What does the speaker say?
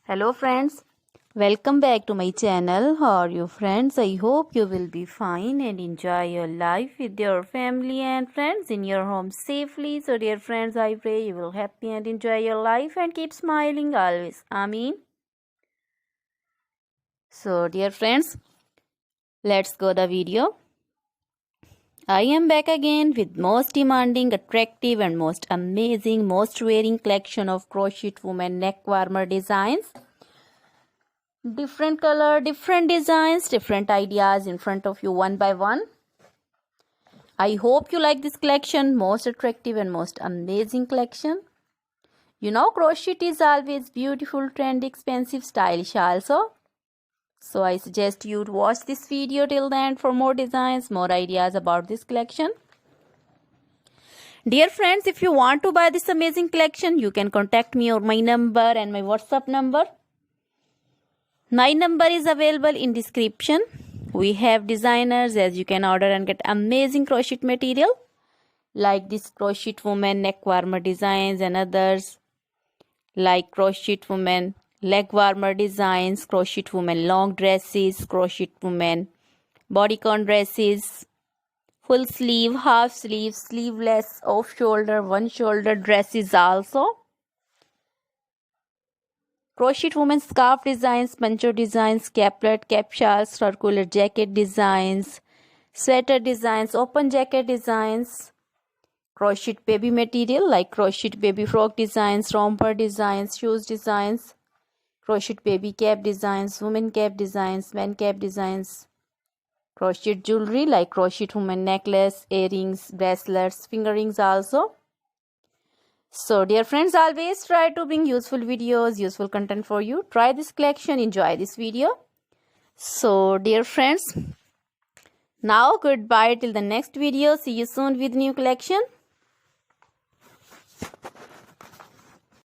Hello friends, welcome back to my channel. How are you friends? I hope you will be fine and enjoy your life with your family and friends in your home safely. So dear friends, I pray you will happy and enjoy your life and keep smiling always. Amen. So dear friends, let's go the video. I am back again with most demanding, attractive and most amazing, most wearing collection of crochet women neck warmer designs. Different color, different designs, different ideas in front of you one by one. I hope you like this collection, most attractive and most amazing collection. You know, crochet is always beautiful, trendy, expensive, stylish also. So I suggest you to watch this video till the end for more designs, more ideas about this collection. Dear friends, if you want to buy this amazing collection, you can contact me or my number and my WhatsApp number. My number is available in description. We have designers as you can order and get amazing crochet material like this crochet woman neck warmer designs and others like crochet woman leg warmer designs, crochet woman long dresses, crochet woman bodycon dresses, full sleeve, half sleeve, sleeveless, off shoulder, one shoulder dresses also. Crochet woman scarf designs, poncho designs, caplet, cap shawls, circular jacket designs, sweater designs, open jacket designs, crochet baby material like crochet baby frock designs, romper designs, shoes designs, crochet baby cap designs, woman cap designs, man cap designs, crochet jewelry like crochet woman necklace, earrings, bracelets, finger rings also. So dear friends, always try to bring useful videos, useful content for you. Try this collection, enjoy this video. So dear friends, now goodbye till the next video. See you soon with new collection.